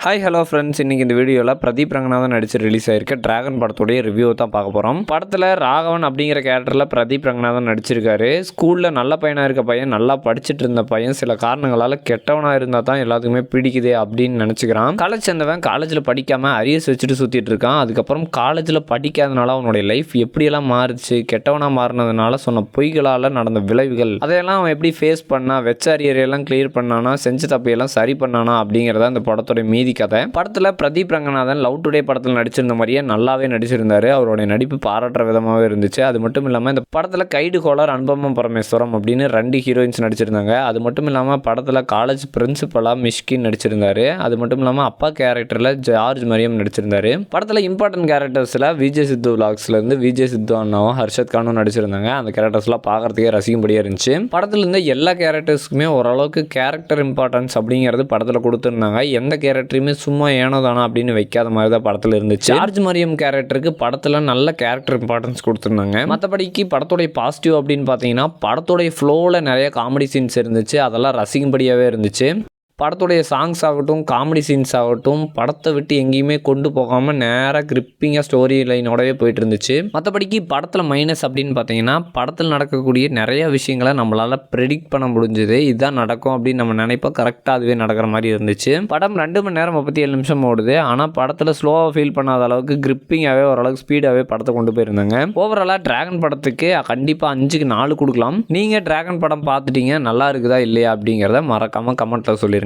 Hi hello friends, இன்றைக்கி இந்த வீடியோவில் பிரதீப் ரங்கநாதன் நடித்து ரிலீஸ் ஆகிருக்க டிராகன் படத்துடைய ரிவ்யூ தான் பார்க்க போகிறோம். படத்தில் ராகவன் அப்படிங்கிற கேரக்டரில் பிரதீப் ரங்கநாதன் நடிச்சிருக்காரு. ஸ்கூலில் நல்ல பையனாக இருக்க பையன், நல்லா படிச்சுட்டு இருந்த பையன் சில காரணங்களால் கெட்டவனாக இருந்தால் தான் எல்லாத்துக்குமே பிடிக்குது அப்படின்னு நினச்சிக்கிறான். காலேஜ் சேர்ந்தவன் காலேஜில் படிக்காமல் அரியர்ஸ் வச்சுட்டு சுற்றிட்டு இருக்கான். அதுக்கப்புறம் காலேஜில் படிக்காதனால அவனுடைய லைஃப் எப்படியெல்லாம் மாறுச்சு, கெட்டவனாக மாறினதுனால சொன்ன பொய்களால் நடந்த விளைவுகள், அதையெல்லாம் அவன் எப்படி ஃபேஸ் பண்ணா, வெச்ச அரியரையெல்லாம் கிளியர் பண்ணானா, செஞ்ச தப்பையெல்லாம் சரி பண்ணானா அப்படிங்கிறத அந்த படத்தோட மீதி கதை. படத்தில் பிரதீப் ரங்கநாதன் லவ் டுடே படத்தில் நடிச்சிருந்த மாதிரியே நல்லாவே நடிச்சிருந்தாரு. அவருடைய நடிப்பு பாராட்டுற விதமாகவே இருந்துச்சு. அது மட்டும் இல்லாமல் இந்த படத்தில் கைடு கோளர், அனுபவம் பரமேஸ்வரம் அப்படின்னு 2 ஹீரோயின்ஸ் நடிச்சிருந்தாங்க. அது மட்டும் இல்லாமல் படத்தில் காலேஜ் பிரின்சிபலாக மிஷ்கின் நடிச்சிருந்தாரு. அது மட்டும் இல்லாமல் அப்பா கேரக்டரில் ஜார்ஜ் மரியம் நடிச்சிருந்தாரு. படத்தில் இம்பார்ட்டன்ட் கேரக்டர்ஸில் விஜய் சித்து விலாக்ஸ்லேருந்து விஜய் சித்து அண்ணாவும் ஹர்ஷத் கானும் நடிச்சிருந்தாங்க. அந்த கேரக்டர்ஸ்லாம் பார்க்கறதுக்கே ரசிக்கும்படியாக இருந்துச்சு. படத்தில் இருந்த எல்லா கேரக்டர்ஸுக்குமே ஓரளவுக்கு கேரக்டர் இம்பார்ட்டன்ஸ் அப்படிங்கிறது படத்தில் கொடுத்துருந்தாங்க. எந்த கேரக்டருமே சும்மா ஏனோ தானோ அப்படின்னு வைக்காத மாதிரி தான் படத்தில் இருந்துச்சு. ஜார்ஜ் மரியம் கேரக்டருக்கு படத்தில் நல்ல கேரக்டர் இம்பார்ட்டன்ஸ் கொடுத்துருந்தாங்க. மற்றபடிக்கு படத்தோடைய பாசிட்டிவ் அப்படின்னு பார்த்தீங்கன்னா, படத்தோடைய ஃப்ளோவில் நிறைய காமெடி சீன்ஸ் இருந்துச்சு. அதெல்லாம் ரசிக்கும்படியாகவே இருந்துச்சு. படத்துடைய சாங்ஸ் ஆகட்டும், காமெடி சீன்ஸ் ஆகட்டும், படத்தை விட்டு எங்கேயுமே கொண்டு போகாமல் நேராக கிரிப்பிங்காக ஸ்டோரி லைனோடவே போயிட்டு இருந்துச்சு. மற்றபடிக்கு படத்தில் மைனஸ் அப்படின்னு பார்த்தீங்கன்னா, படத்தில் நடக்கக்கூடிய நிறைய விஷயங்களை நம்மளால் ப்ரெடிக்ட் பண்ண முடிஞ்சுது. இதுதான் நடக்கும் அப்படின்னு நம்ம நினைப்போம், கரெக்டாக அதுவே நடக்கிற மாதிரி இருந்துச்சு. படம் 2 மணி நேரம் 37 நிமிஷம் ஓடுது. ஆனால் படத்தில் ஸ்லோவாக ஃபீல் பண்ணாத அளவுக்கு கிரிப்பிங்காகவே ஓரளவுக்கு ஸ்பீடாகவே படத்தை கொண்டு போயிருந்தாங்க. ஓவராலாக டிராகன் படத்துக்கு கண்டிப்பாக 5க்கு 4 கொடுக்கலாம். நீங்கள் டிராகன் படம் பார்த்துட்டீங்க, நல்லா இருக்குதா இல்லையா அப்படிங்கிறத மறக்காமல் கமெண்ட்டில் சொல்லிடுங்க.